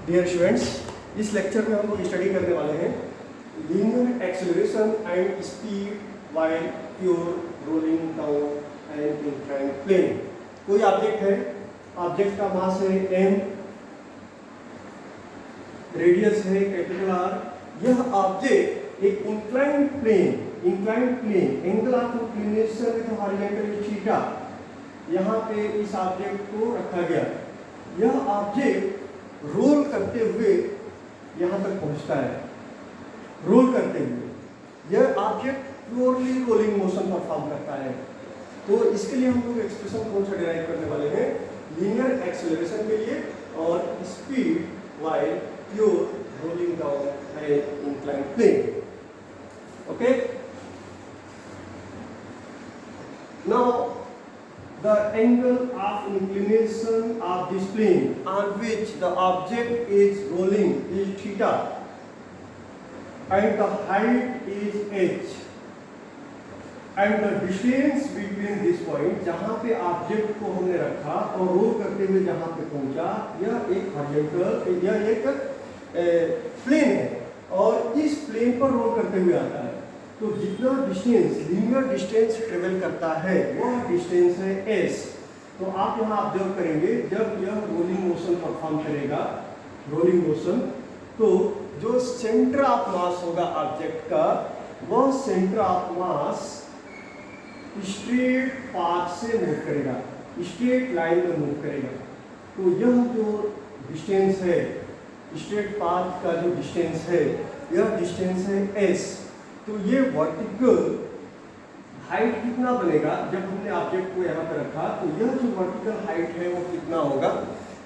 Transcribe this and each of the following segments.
Dear students, इस lecture में हम लोग स्टडी करने वाले हैं linear acceleration and speed while pure rolling down and inclined plane. कोई ऑब्जेक्ट है, ऑब्जेक्ट का मास है m, रेडियस है कैपिटल R। यह ऑब्जेक्ट एक inclined plane angle of inclination with horizontal theta, यहाँ पे इस ऑब्जेक्ट को रखा गया। यह ऑब्जेक्ट रोल करते हुए यहाँ तक पहुँचता है। रोल करते हुए यह object purely rolling motion perform करता है। तो इसके लिए हम लोग एक्सप्रेशन कौन सा डिराइव करने वाले हैं? लीनियर एक्सेलरेशन के लिए और speed while pure rolling down an inclined plane. Okay, now the angle of inclination of this plane on which the object is rolling is theta and the height is h and the distance between this point जहाँ पे object को हमने रखा और role करते हुए जहाँ पे पहुँचा, यह एक हॉरिजॉन्टल, यह एक प्लेन है और इस प्लेन पर रोल करते हुए आता है। तो जितना डिस्टेंस लीनियर डिस्टेंस ट्रेवल करता है वह डिस्टेंस है s। तो आप यहाँ ऑब्जर्व करेंगे जब यह रोलिंग मोशन परफॉर्म करेगा, रोलिंग मोशन, तो जो सेंटर ऑफ मास होगा ऑब्जेक्ट का, वह centre of mass straight path से मूव करेगा, स्ट्रेट लाइन में मूव करेगा। तो यह जो डिस्टेंस है, स्ट्रेट पाथ का जो डिस्टेंस है, यह डिस्टेंस है s। तो ये वर्टिकल हाइट कितना बनेगा जब हमने ऑब्जेक्ट को यहाँ पर रखा, तो यह जो वर्टिकल हाइट है वो कितना होगा?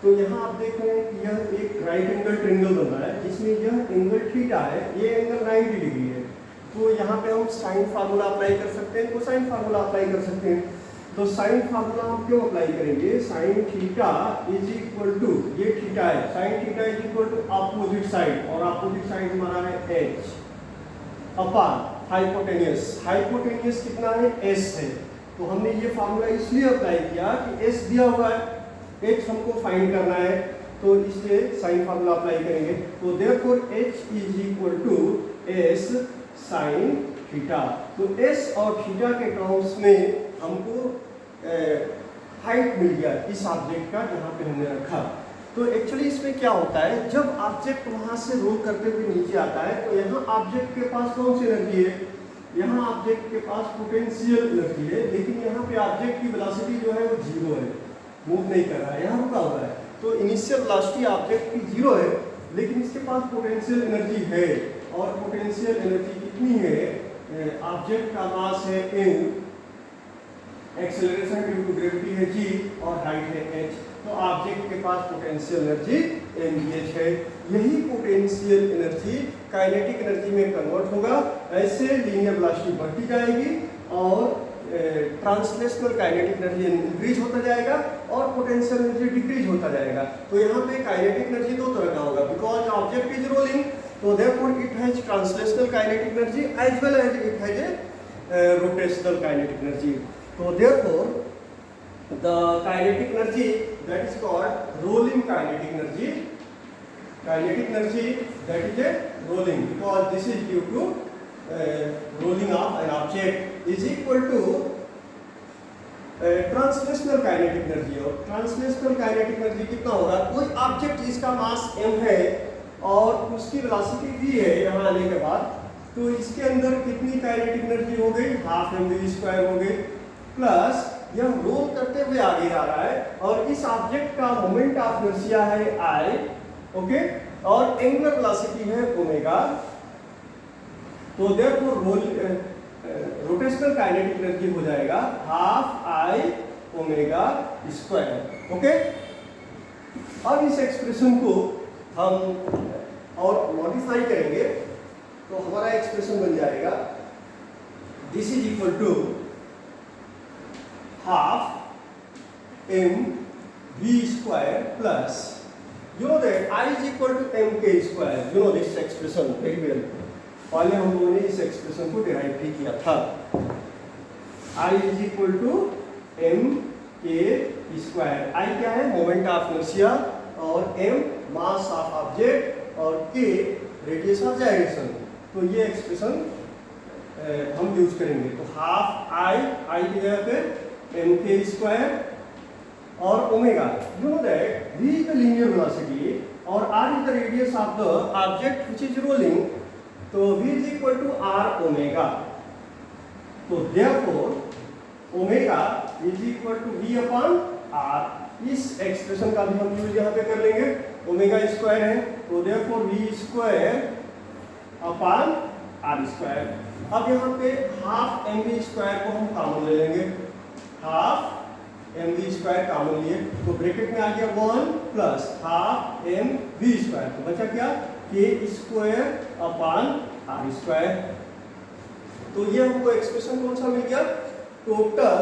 तो यहाँ आप देख रहे हैं कि यह एक राइट एंगल ट्रायंगल बन रहा है जिसमें यह एंगल थीटा है, ये एंगल 90 डिग्री है। तो यहाँ पे हम साइन फार्मूला अप्लाई कर सकते हैं, कोसाइन फार्मूला अप्लाई कर सकते हैं। तो साइन फार्मूला हम क्यों अप्लाई करेंगे? Sine theta is equal to, ये थीटा है, sine theta is equal to opposite side, और अपोजिट साइड हमारा है h अपॉन हाइपोटेनियस। हाइपोटेनियस कितना है? s है। तो हमने ये फार्मूला इसलिए अप्लाई किया कि s दिया हुआ है, h हमको फाइंड करना है, तो इसलिए साइन फार्मूला अप्लाई करेंगे। तो therefore h is equal to s sine theta. तो s और थीटा के टर्म्स में हमको हाइट मिल गया इस ऑब्जेक्ट का जहाँ पे हमने रखा। तो एक्चुअली इसमें क्या होता है, जब ऑब्जेक्ट वहां से रोल करते हुए नीचे आता है तो यहाँ ऑब्जेक्ट के पास कौन सी एनर्जी है? यहाँ ऑब्जेक्ट के पास पोटेंशियल एनर्जी है, लेकिन यहाँ पे ऑब्जेक्ट की वेलोसिटी जो है वो 0 है, मूव नहीं कर रहा है, यहाँ रुका हुआ है। तो इनिशियल वेलोसिटी ऑब्जेक्ट की 0 है, लेकिन इसके पास पोटेंशियल एनर्जी है। और पोटेंशियल एनर्जी कितनी है? ऑब्जेक्ट का मास है m, acceleration due to gravity है g और हाइट है h। तो ऑब्जेक्ट के पास पोटेंशियल एनर्जी mgh है। यही पोटेंशियल एनर्जी काइनेटिक एनर्जी में कन्वर्ट होगा। ऐसे लीनियर वेलोसिटी बढ़ती जाएगी और ट्रांसलेशनल काइनेटिक एनर्जी इंक्रीज होता जाएगा और पोटेंशियल एनर्जी डिक्रीज होता जाएगा। तो यहाँ पे काइनेटिक एनर्जी दो तरह का होगा, बिकॉज ऑब्जेक्ट इज रोलिंग, तो therefore it has translational kinetic energy as well as it has a rotational kinetic energy. तो therefore the kinetic energy that is called rolling kinetic energy, kinetic energy that is a rolling, because this is due to rolling of an object, is equal to translational kinetic energy. और translational kinetic energy कितना होगा? कोई object जिसका मास m है और उसकी velocity v है यहाँ आने के बाद, तो इसके अंदर कितनी काइनेटिक एनर्जी हो गई? हाफ mv² हो गई, प्लस यह रोल करते हुए आगे आ रहा है और इस ऑब्जेक्ट का मोमेंट ऑफ इनर्शिया है I, ओके, और एंगुलर वेलोसिटी है ओमेगा। तो देयरफॉर रोटेशनल काइनेटिक एनर्जी हो जाएगा half I omega square. Okay, अब इस एक्सप्रेशन को हम और मॉडिफाई करेंगे तो हमारा एक्सप्रेशन बन जाएगा this is equal to half mv² plus, you know that I is equal to mk², you know this expression very well। पहले हम लोगों ने इस एक्सप्रेशन को डिराइव भी किया था। I is equal to mk² I क्या है? मोमेंट ऑफ इनर्शिया और m मास ऑफ ऑब्जेक्ट और k रेडियस ऑफ जाइरेशन। तो ये एक्सप्रेशन हम यूज करेंगे। तो हाफ आई की जगह पे एम के स्क्वायर और omega, you know that v is the linear velocity और r is the radius of the object which is rolling. तो v is equal to r omega. तो therefore omega is equal to v upon r। इस expression का भी हम use यहाँ पे कर लेंगे। ओमेगा स्क्वायर है तो therefore v square upon r square. अब यहाँ पे हाफ एम वी स्क्वायर को हम कॉमन ले लेंगे। Half M we square common लिए तो ब्रैकेट में आ गया 1 plus half M we square. तो बचा क्या, के स्क्वायर अपॉन आर स्क्वायर। तो ये हमको एक्सप्रेशन कौन सा मिल गया, टोटल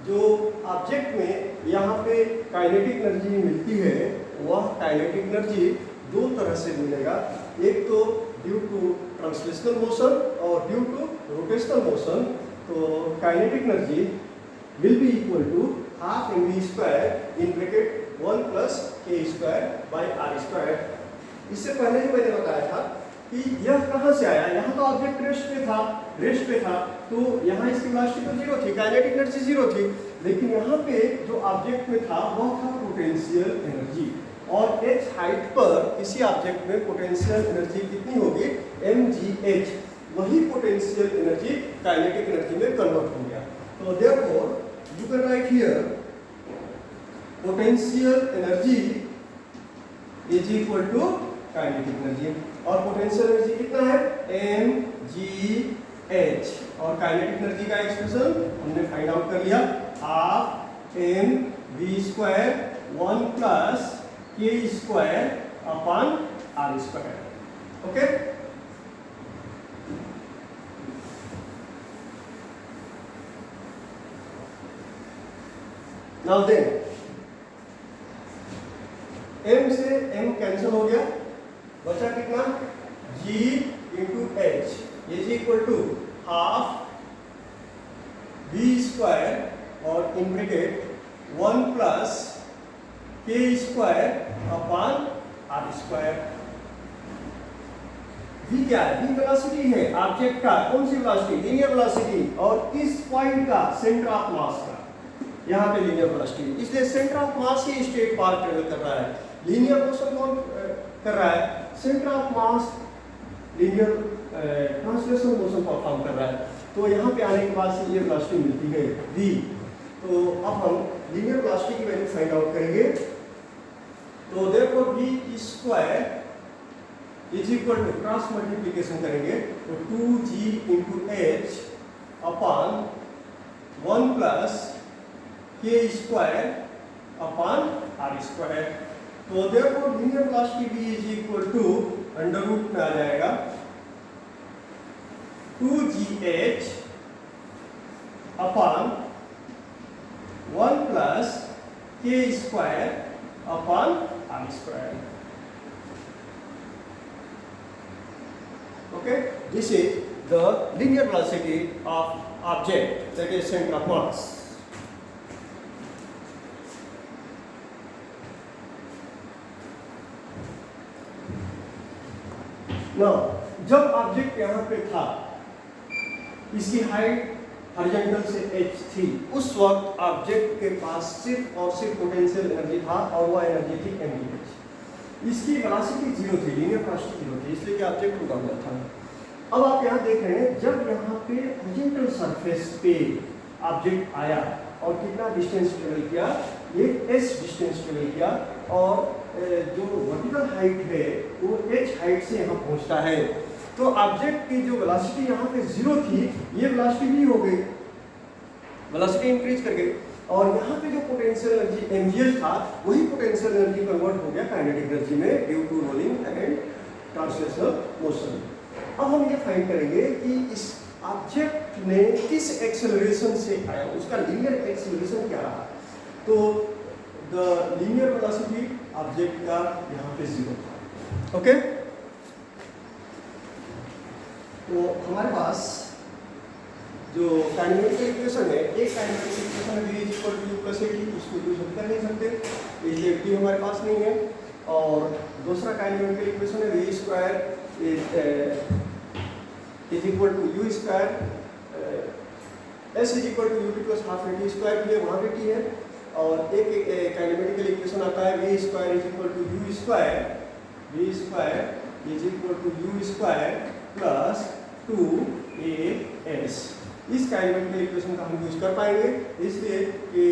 जो ऑब्जेक्ट में यहाँ पे काइनेटिक एनर्जी मिलती है वह काइनेटिक एनर्जी दो तरह से मिलेगा। एक तो ड्यू टू ट्रांसलेशनल मोशन और ड्यू टू रोटेशनल मोशन। तो kinetic energy will be equal to half M we square in bracket 1 plus के स्क्वायर बाई आर स्क्वायर। इससे पहले ही मैंने बताया था कि यह कहाँ से आया, यहाँ तो ऑब्जेक्ट रेस्ट पे था तो यहाँ इसकी वेलोसिटी तो जीरो थी, काइनेटिक एनर्जी जीरो थी। लेकिन यहाँ पे जो ऑब्जेक्ट में था वह था पोटेंशियल एनर्जी। और h हाइट पर किसी ऑब्जेक्ट में पोटेंशियल एनर्जी कितनी होगी, mgh। वही पोटेंशियल एनर्जी काइनेटिक एनर्जी में कन्वर्ट हो गया। तो therefore you can write here potential energy is equal to kinetic energy. और पोटेंशियल एनर्जी कितना है, mgh। और काइनेटिक एनर्जी का एक्सप्रेशन हमने फाइंड आउट कर लिया, half M we square 1 plus के square upon are square. Okay, now then m से m कैंसिल हो गया, बचा कितना, g into h is equal to half v square और इन ब्रैकेट 1 प्लस के square upon are square. v क्या है, v वेलोसिटी है ऑब्जेक्ट का। कौन सी वेलोसिटी, लीनियर वेलोसिटी। और किस पॉइंट का, सेंटर ऑफ मास का। यहाँ पे लीनियर वेलोसिटी, इसलिए centre of mass he straight path travel कर रहा है। लीनियर मोशन कौन कर रहा है, centre of mass linear translational motion perform कर रहा है। तो यहाँ पे आने के बाद से ये वेलोसिटी मिलती है v। तो अब हम लीनियर वेलोसिटी की वैल्यू फाइंड आउट करेंगे। तो therefore v square is equal to, cross multiplication करेंगे तो 2g into h upon 1 plus के स्क्वायर अपॉन आर स्क्वायर। तो therefore linear velocity v is equal to under root में आ जाएगा 2gh अपॉन 1 प्लस के square upon are square. Okay, this is the linear velocity of object, that is center of mass. Now, जब object यहाँ पे था, इसकी height horizontal से h थी, उस वक्त ऑब्जेक्ट के पास सिर्फ और सिर्फ पोटेंशियल एनर्जी था और वह एनर्जी थी mgh। इसकी वेलोसिटी जीरो थी, लीनियर वेलोसिटी जीरो थी, इसलिए कि ऑब्जेक्ट रुका हुआ था। अब आप यहाँ देख रहे हैं, जब यहाँ पे हॉरिजॉन्टल सरफेस पे ऑब्जेक्ट आया और कितना डिस्टेंस ट्रेवल किया, एक s डिस्टेंस ट्रेवल किया और जो वर्टिकल हाइट है वो h हाइट से यहाँ पहुँचता है। तो ऑब्जेक्ट की जो वेलोसिटी यहाँ पे जीरो थी, ये वेलोसिटी भी हो गई, वेलोसिटी इंक्रीज कर गई। और यहाँ पे जो पोटेंशियल एनर्जी mgh था, वही पोटेंशियल एनर्जी कन्वर्ट हो गया काइनेटिक एनर्जी में due to rolling and translational motion. अब हम ये फाइंड करेंगे कि इस ऑब्जेक्ट ने किस एक्सेलरेशन से आया, उसका लीनियर एक्सेलरेशन क्या रहा। तो द लीनियर वेलोसिटी ऑब्जेक्ट का यहाँ पे जीरो था। ओके, तो हमारे पास जो काइनेमेटिक इक्वेशन है, एक kinematic equation v is equal to u plus at, उसको यूज कर नहीं सकते। इसलिए टी हमारे पास नहीं है। और दूसरा काइनेमेटिकल इक्वेशन है v square is equal to U square S is equal to U T plus half A T square के लिए वहाँ पे टी है। और एक काइनेमेटिकल इक्वेशन आता है v square is equal to U square v square is equal to U square plus 2as। इस काइनेमेटिकल इक्वेशन का हम यूज कर पाएंगे इसलिए कि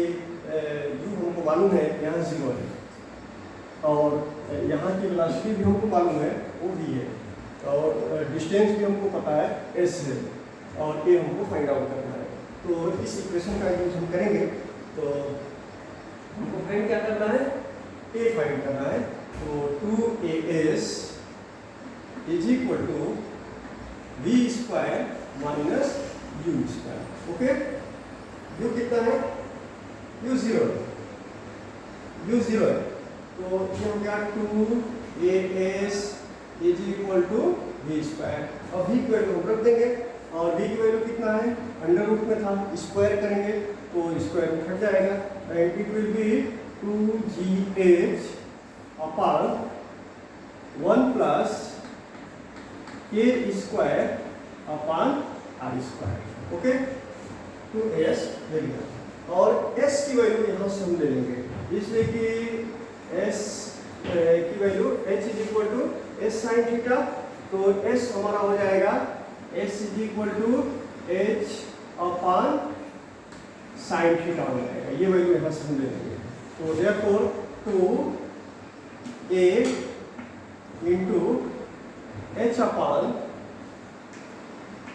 u हमको मालूम है यहाँ 0 है और यहाँ की वेलोसिटी भी हमको मालूम है वो v है और डिस्टेंस भी हमको पता है s है और a हमको फाइंड आउट करना है। तो इस इक्वेशन का यूज हम करेंगे। तो हमको फाइंड क्या करना है, a फाइंड करना है। तो 2as is equal to v square minus u square. Okay, u कितना है, u 0 है। तो ये हो गया 2as is equal to v square. और v की वैल्यू हम रख देंगे और v की वैल्यू कितना है, अंडर रूट में था, स्क्वायर करेंगे तो स्क्वायर में हट जाएगा and it will be 2gh upon 1 plus k square upon r square. Okay, 2s ले लिया और s की वैल्यू यहाँ से हम ले लेंगे इसलिए कि s की value h is equal to s sine theta. तो s हमारा हो जाएगा s is equal to h upon sine theta हो जाएगा, ये वैल्यू यहाँ से हम ले लेंगे। तो therefore 2a into h upon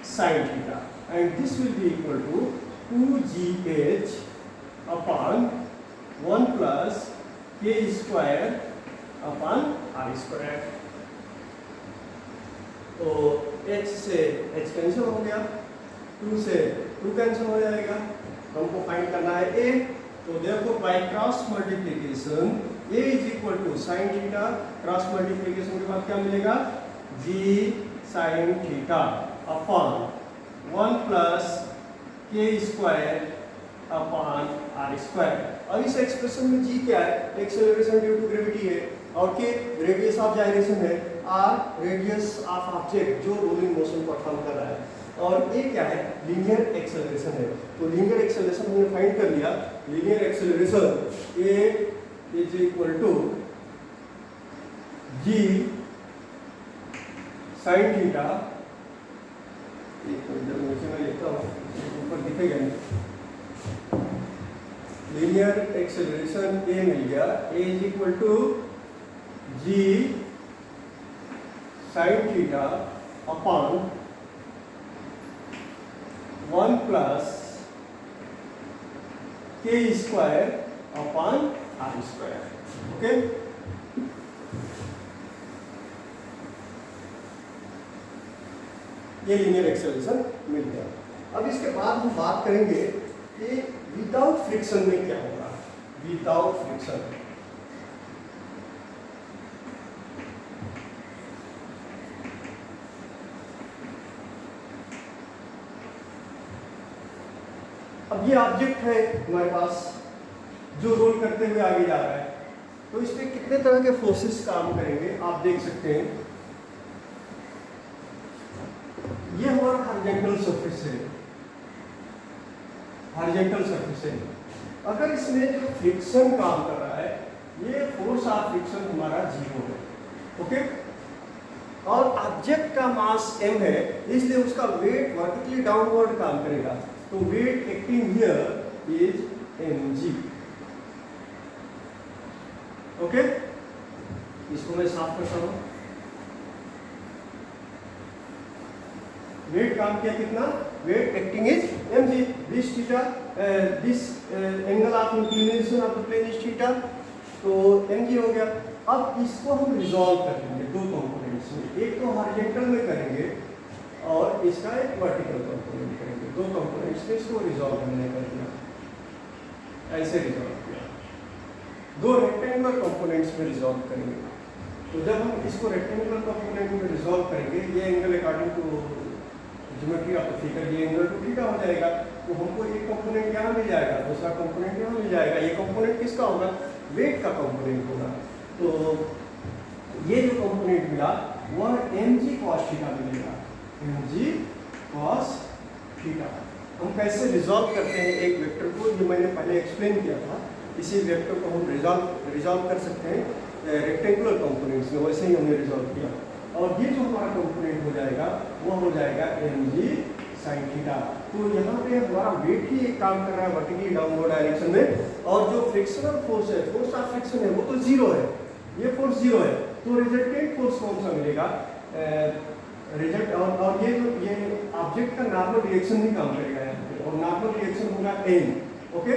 sin theta and this will be equal to 2gh upon 1 plus k square upon r square। तो h से h कैंसिल हो गया, 2 से 2 कैंसिल हो जाएगा, हमको फाइंड करना है a। तो therefore by cross multiplication a is equal to sin theta, cross multiplication के बाद क्या मिलेगा, g sin theta upon 1 plus k square upon r square. अब इस एक्सप्रेशन में g क्या है, एक्सेलरेशन ड्यू टू ग्रेविटी है और k रेडियस ऑफ जाइरेशन है, r रेडियस ऑफ ऑब्जेक्ट जो रोलिंग मोशन परफॉर्म कर रहा है और a क्या है, लीनियर एक्सेलरेशन है। तो लीनियर एक्सेलरेशन हमने फाइंड कर लिया, linear acceleration a is equal to g sin theta, ऊपर दिखेगा नहीं, लीनियर एक्सेलरेशन a मिल गया, a is equal to g sin theta upon 1 plus k square upon r square. Okay, ये लीनियर एक्सेलरेशन मिल गया। अब इसके बाद हम बात करेंगे कि विदाउट फ्रिक्शन में क्या होगा। विदाउट फ्रिक्शन अब ये ऑब्जेक्ट है हमारे पास जो रोल करते हुए आगे जा रहा है, तो इस पे कितने तरह के फोर्सेस काम करेंगे आप देख सकते हैं। ये हमारा हॉरिजॉन्टल सरफेस है, हॉरिजॉन्टल सरफेस है। अगर इसमें जो फ्रिक्शन काम कर रहा है, ये फोर्स ऑफ फ्रिक्शन हमारा 0 है। ओके, और ऑब्जेक्ट का मास m है इसलिए उसका वेट वर्टिकली डाउनवर्ड काम करेगा। तो weight acting here is mg। Okay, इसको मैं साफ करता हूं। वेट काम किया कितना, weight acting is mg, this theta, this angle of inclination of the plane is theta, तो mg हो गया। अब इसको हम रिजॉल्व कर लेंगे दो कंपोनेंट्स में, एक तो हॉरिजॉन्टल में करेंगे और इसका एक वर्टिकल कंपोनेंट करेंगे। दो कंपोनेंट्स में इसको रिजॉल्व करने का दिया, ऐसे रिजॉल्व किया। दो रेक्टेंगुलर कंपोनेंट्स में रिजॉल्व करेंगे। तो जब हम इसको रेक्टेंगुलर कंपोनेंट में रिजॉल्व करेंगे, ये angle according to geometry of the figure ये एंगल टू थीटा हो जाएगा। तो हमको एक कंपोनेंट यहाँ मिल जाएगा, दूसरा कंपोनेंट यहाँ मिल जाएगा। ये कंपोनेंट किसका होगा, वेट का कंपोनेंट होगा। तो ये जो कंपोनेंट मिला वह mg cos थीटा मिलेगा, mg cos थीटा। हम कैसे रिजॉल्व करते हैं एक वेक्टर को, ये मैंने पहले एक्सप्लेन किया था। इसी वेक्टर को हम रिजॉल्व कर सकते हैं रेक्टेंगुलर कंपोनेंट्स में, वैसे ही हमने रिजॉल्व किया। और ये जो हमारा कंपोनेंट हो जाएगा वो हो जाएगा mg sin थीटा। तो यहाँ पे हमारा वेट ही एक काम कर रहा है वर्टिकली डाउनवर्ड डायरेक्शन में, और जो फ्रिक्शनल फोर्स है, फोर्स ऑफ फ्रिक्शन है, वो तो जीरो है, ये फोर्स जीरो है। तो रिजल्टेंट फोर्स कौन सा मिलेगा, रिजल्ट और ये ऑब्जेक्ट का नॉर्मल रिएक्शन भी काम करेगा यहाँ पे, और नॉर्मल रिएक्शन होगा n। ओके,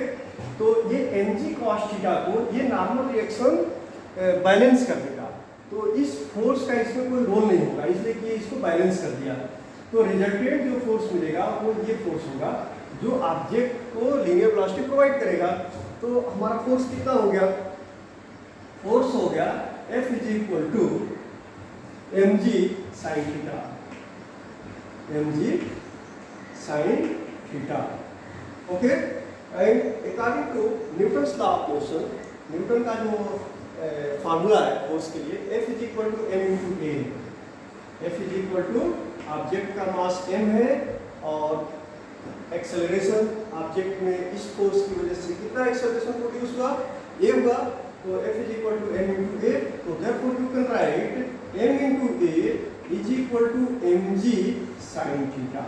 तो ये mg cos थीटा को ये नॉर्मल रिएक्शन बैलेंस कर देगा। तो इस फोर्स का इसमें कोई रोल नहीं होगा, इसलिए कि इसको बैलेंस कर दिया। तो रिजल्टेंट जो फोर्स मिलेगा वो ये फोर्स होगा जो ऑब्जेक्ट को लीनियर वेलोसिटी प्रोवाइड करेगा। तो हमारा फोर्स कितना हो गया, फोर्स हो गया F is equal to mg sin theta, mg sin theta. Okay, and according to Newton's law of motion, Newton का जो फार्मूला है फोर्स के लिए, F is equal to m into A. F is equal to object का mass m है और acceleration object में इस फोर्स की वजह से कितना एक्सेलरेशन प्रोड्यूस हुआ, a हुआ। तो F is equal to m into a. तो therefore you can write m into a is equal to mg sin theta.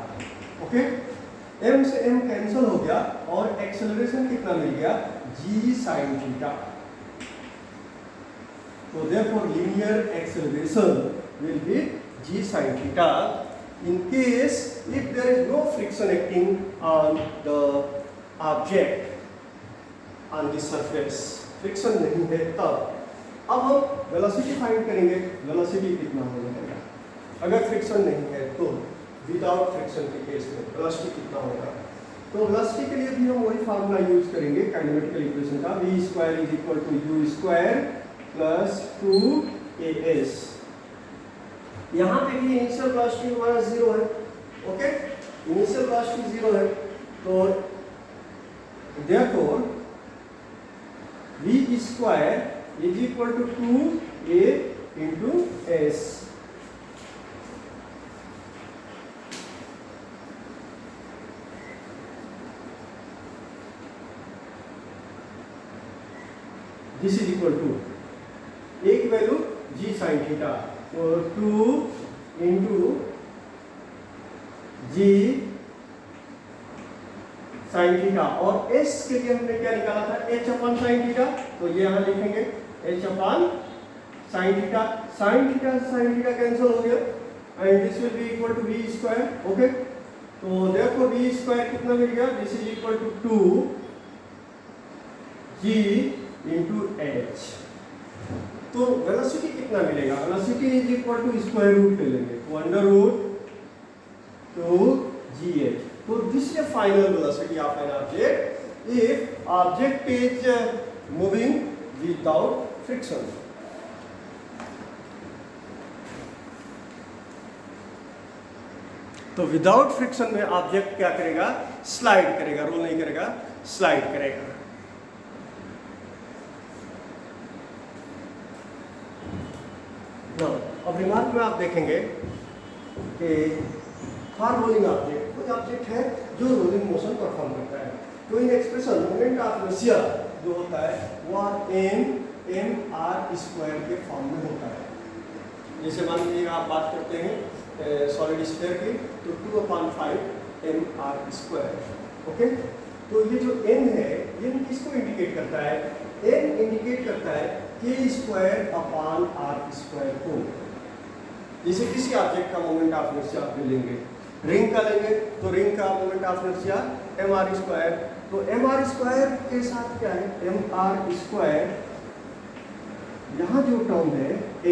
Okay, m से m कैंसिल हो गया और एक्सेलरेशन कितना मिल गया, g sin theta. So therefore linear acceleration will be g sin theta in case if there is no friction acting on the object on the surface, friction नहीं है तब। अब हम वेलोसिटी फाइंड करेंगे, वेलोसिटी कितना हो जाएगा अगर फ्रिक्शन नहीं है तो, विदाउट फ्रिक्शन के केस में वेलोसिटी कितना होगा। तो वेलोसिटी के लिए भी हम वही फार्मूला यूज करेंगे काइनेमेटिकल इक्वेशन का, v square is equal to u square plus 2as। यहाँ पे भी इनिशियल वेलोसिटी हमारा जीरो है। ओके, इनिशियल वेलोसिटी जीरो है, तो therefore v square is equal to 2a into s। This is equal to एक value g sin theta, तो 2 into g sin theta, और s के लिए हमने क्या निकाला था, h अपन sin थीटा। तो ये यहाँ लिखेंगे h upon sin theta, sin theta से sin थीटा कैंसिल हो गया and this will be equal to v square. Okay, तो देयरफॉर v स्क्वायर कितना मिल गया, this is equal to 2g into h। तो वेलोसिटी कितना मिलेगा, velocity is equal to square root ले लेंगे, अंडर रूट 2gh। तो this is final velocity of an object if object is moving without friction. तो विदाउट फ्रिक्शन में object क्या करेगा, स्लाइड करेगा, रोल नहीं करेगा, स्लाइड करेगा। अब रिमार्क में आप देखेंगे कि फॉर रोलिंग ऑब्जेक्ट कोई ऑब्जेक्ट है जो रोलिंग मोशन परफॉर्म करता है, तो इन एक्सप्रेशन मोमेंट ऑफ इनर्शिया जो होता है वह m/r स्क्वायर के फॉर्म में होता है। जैसे मान लीजिए आप बात करते हैं सॉलिड स्फीयर की, तो 2/5 m/r स्क्वायर। ओके, तो ये जो n है ये किसको इंडिकेट करता है, n इंडिकेट करता है k square upon r square को। जैसे किसी ऑब्जेक्ट का मोमेंट ऑफ इनर्शिया आप लेंगे, रिंग का लेंगे तो रिंग का moment of inertia mr square. तो mr स्क्वायर के साथ क्या है, mr स्क्वायर, यहाँ जो टर्म है n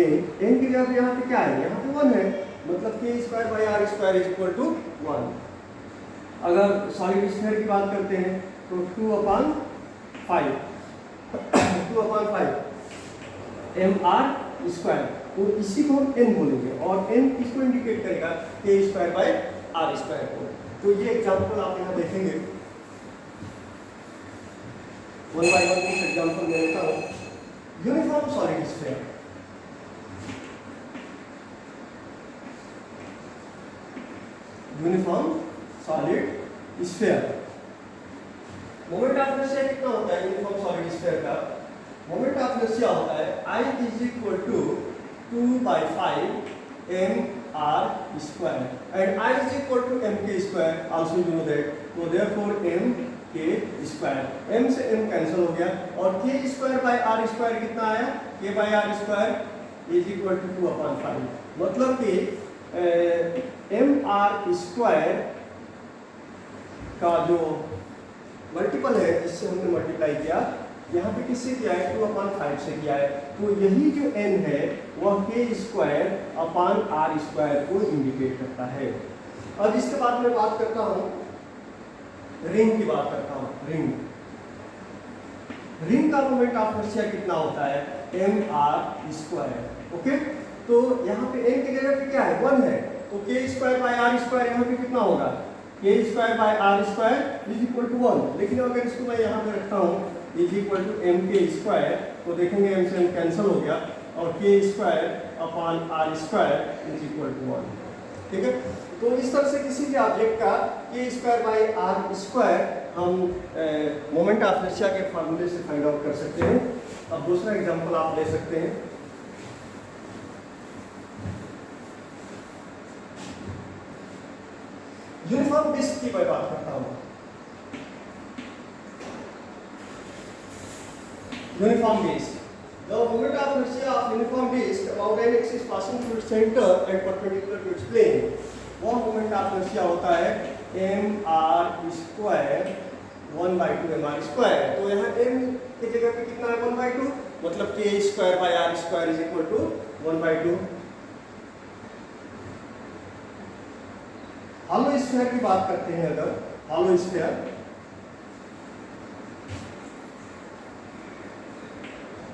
की जगह यहाँ पे क्या है, यहाँ पे 1 है, मतलब k square by r square is equal to 1। अगर सॉलिड स्फीयर की बात करते हैं तो 2/5 mr स्क्वायर, तो इसी को हम n बोलेंगे, और n किसको इंडिकेट करेगा, k square by r square को। तो ये एग्जांपल आप यहाँ देखेंगे, 1 बाय 1 कुछ एग्जांपल मैं लेता हूँ। स्फीयर। मोमेंट ऑफ इनर्शिया कितना होता है यूनिफॉर्म सॉलिड स्फीयर का? मोमेंट ऑफ इनर्शिया होता है I is equal to 2/5 mr² and I is equal to mk², also you know that, so therefore mk², m से m कैंसिल हो गया और k²/r² कितना आया? k/r² इज इक्वल टू 2/5, मतलब कि mr² का जो मल्टीपल है जिससे हमने मल्टीप्लाई किया, यहाँ पे किससे किया है? 2/5 से किया है। तो यही जो n है वह k²/r² को इंडिकेट करता है। अब इसके बाद मैं बात करता हूँ रिंग की बात करता हूँ। रिंग का मोमेंट ऑफ इनर्शिया कितना होता है? mr²। ओके, तो यहाँ पे n की जगह पे क्या है? 1 है, तो k²/r² यहाँ पे कितना होगा? k²/r² is equal to 1। लेकिन अगर इसको मैं यहाँ पे रखता हूँ इज इक्वल टू mk², तो देखेंगे m से m कैंसिल हो गया और k²/r² इज इक्वल टू 1। ठीक है, तो इस तरह से किसी भी ऑब्जेक्ट का k²/r² हम मोमेंट ऑफ इनर्शिया के फार्मूले से फाइंड आउट कर सकते हैं। अब दूसरा एग्जांपल आप ले सकते हैं। यूनिफॉर्म डिस्क की मैं बात करता हूं। Uniform disc, the moment of inertia of uniform disc about an axis passing through its centre and perpendicular to its plane, वह मोमेंट ऑफ इनर्शिया होता है mr² 1/2 mr²। तो यहाँ m की जगह पे कितना है? 1/2, मतलब k²/r² is equal to 1/2। Hollow sphere की बात करते हैं। अगर हॉलो स्फीयर,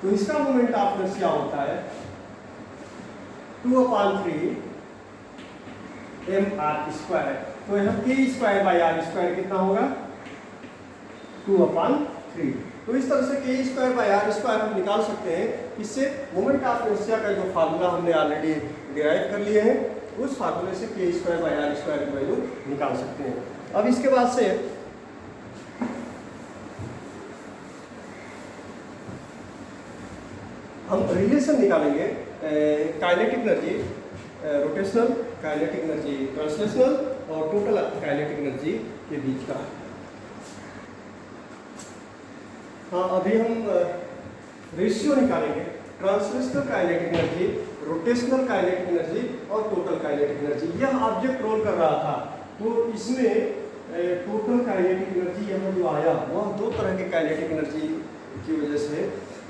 तो इसका मोमेंट ऑफ इनर्शिया होता है 2/3 mr²। तो यहाँ k²/r² कितना होगा? 2/3। तो इस तरह से k²/r² हम निकाल सकते हैं। इससे मोमेंट ऑफ इनर्शिया का जो फार्मूला हमने ऑलरेडी डिराइव कर लिए हैं, उस फार्मूले से k²/r² की वैल्यू निकाल सकते हैं। अब इसके बाद से हम रिलेशन निकालेंगे kinetic energy, rotational kinetic energy, translational और टोटल काइनेटिक एनर्जी के बीच का। हाँ, अभी हम रेशियो निकालेंगे translational kinetic energy, rotational kinetic energy और टोटल काइनेटिक एनर्जी। यह ऑब्जेक्ट रोल कर रहा था, तो इसमें टोटल काइनेटिक एनर्जी यहाँ जो आया वह दो तरह के काइनेटिक एनर्जी की वजह से,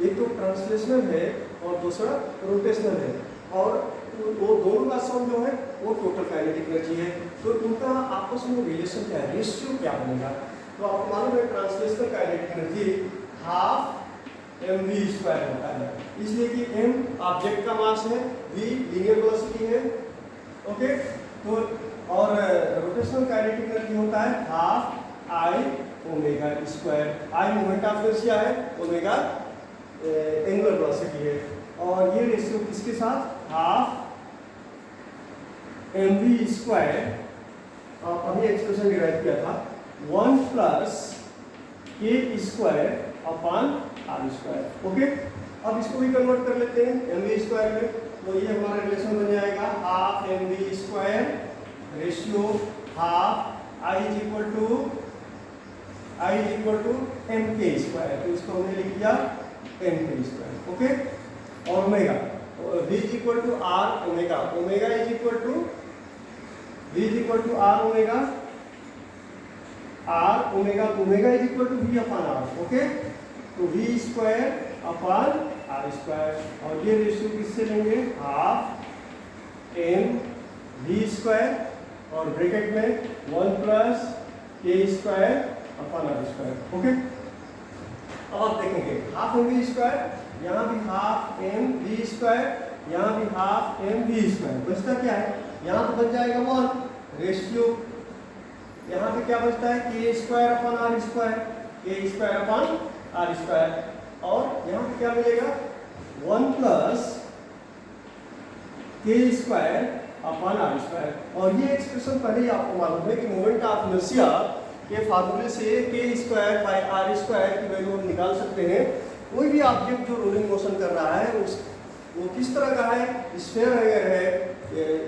एक तो ट्रांसलेशनल है और दूसरा रोटेशनल है, और वो दोनों का सम जो है वो टोटल काइनेटिक एनर्जी है। तो इनका आपस में रिलेशन क्या है, रेशियो क्या बनेगा? तो आपको मालूम है ट्रांसलेशनल काइनेटिक एनर्जी 1/2 mv² होता है, इसलिए कि m ऑब्जेक्ट का मास है, v लीनियर वेलोसिटी है। ओके, तो और रोटेशनल काइनेटिक एनर्जी होता है 1/2 I ω²। I moment of inertia है, ओमेगा एंगुलर वेलोसिटी है, और ये रेशियो किसके साथ? 1/2 mv²। अभी एक्सप्रेशन डिराइव किया था 1 + k²/r²। ओके, अब इसको भी कन्वर्ट कर लेते हैं mv² में। तो ये हमारा रिलेशन बन जाएगा 1/2 mv² ratio 1/2 I is equal to mk²। तो इसको हमने लिख दिया mk²। ओके, और omega v is equal to r omega, omega is equal to v is equal to r omega, r omega, omega is equal to v/r। Okay, तो v² upon r², और ये ratio किससे लेंगे? 1/2 mv² और bracket में 1 + k²/r²। Okay, अब आप देखेंगे 1/2 mv², यहाँ भी 1/2 mv², यहाँ भी 1/2 mv²। बचता क्या है? यहाँ तो बच जाएगा 1 रेशियो, यहाँ पे क्या बचता है? k²/r², k²/r², और यहाँ पे क्या मिलेगा? 1 + k²/r²। और ये एक्सप्रेशन पहले ही आपको मालूम है कि मोमेंट ऑफ इनर्शिया के फार्मूले से k² बाई r² की वैल्यू हम निकाल सकते हैं। कोई भी ऑब्जेक्ट जो रोलिंग मोशन कर रहा है वो किस तरह का है, स्फीयर अगर है,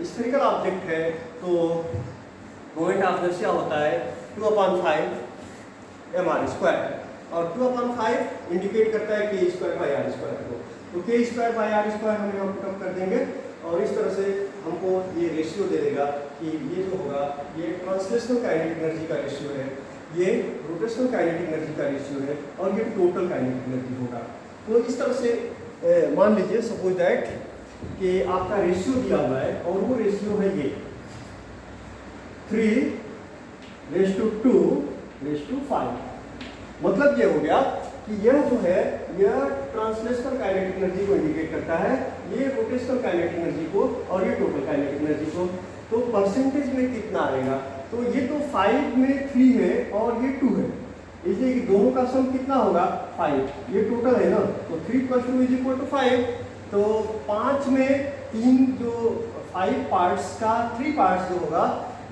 स्फेरिकल ऑब्जेक्ट है, तो मोमेंट ऑफ इनर्शिया होता है 2/5 mr² और 2/5 इंडिकेट करता है k² बाई r² को। तो k² बाई r² हम यहाँ पुटअप कर देंगे और इस तरह से हमको ये रेशियो दे देगा कि ये जो होगा ये ट्रांसलेशनल काइनेटिक एनर्जी का रेशियो है, ये रोटेशनल काइनेटिक एनर्जी का रेशियो है और ये टोटल काइनेटिक एनर्जी होगा। तो इस तरह से मान लीजिए सपोज दैट कि आपका रेशियो दिया हुआ है और वो रेशियो है ये 3:2:5। मतलब ये हो गया कि यह जो है यह ट्रांसलेशनल काइनेटिक एनर्जी को इंडिकेट करता है, ये रोटेशनल काइनेटिक एनर्जी को और ये टोटल काइनेटिक एनर्जी को। तो परसेंटेज में कितना आएगा, तो ये तो 5 में 3 है और ये 2 है, इसलिए कि दोनों का सम कितना होगा 5, ये टोटल है ना, तो 3 + 2 = 5। तो 5 में 3 जो 5 पार्ट्स का 3 पार्ट्स जो होगा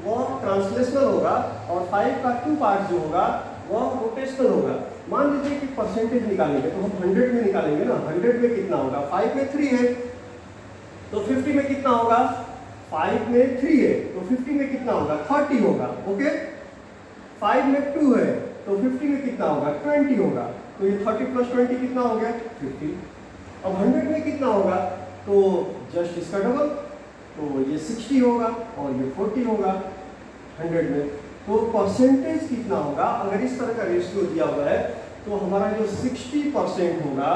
वो ट्रांसलेशनल होगा और 5 का 2 पार्ट्स जो होगा वो रोटेशनल होगा। मान लीजिए कि परसेंटेज निकालेंगे तो हम 100 में निकालेंगे ना, 100 में कितना होगा, 5 में 3 है तो 50 में कितना होगा, 5 में 3 है तो 50 में कितना होगा 30 होगा। ओके, 5 में 2 है तो 50 में कितना होगा 20 होगा। तो ये 30 + 20 कितना हो गया 50। अब 100 में कितना होगा, तो जस्ट इसका डबल, तो ये 60 होगा और ये 40 होगा 100 में। तो परसेंटेज कितना होगा, अगर इस तरह का रेशियो दिया हुआ है तो हमारा जो 60% होगा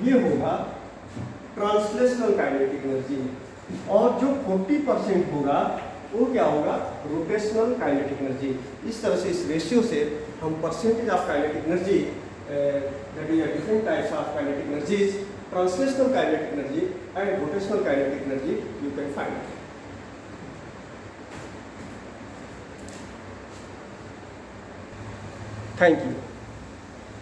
ये होगा ट्रांसलेशनल काइनेटिक एनर्जी और जो 40% होगा वो क्या होगा, रोटेशनल काइनेटिक एनर्जी। इस तरह से इस रेशियो से हम percentage of kinetic energy that is different types of kinetic energies, translational kinetic energy and rotational kinetic energy you can find. Thank you.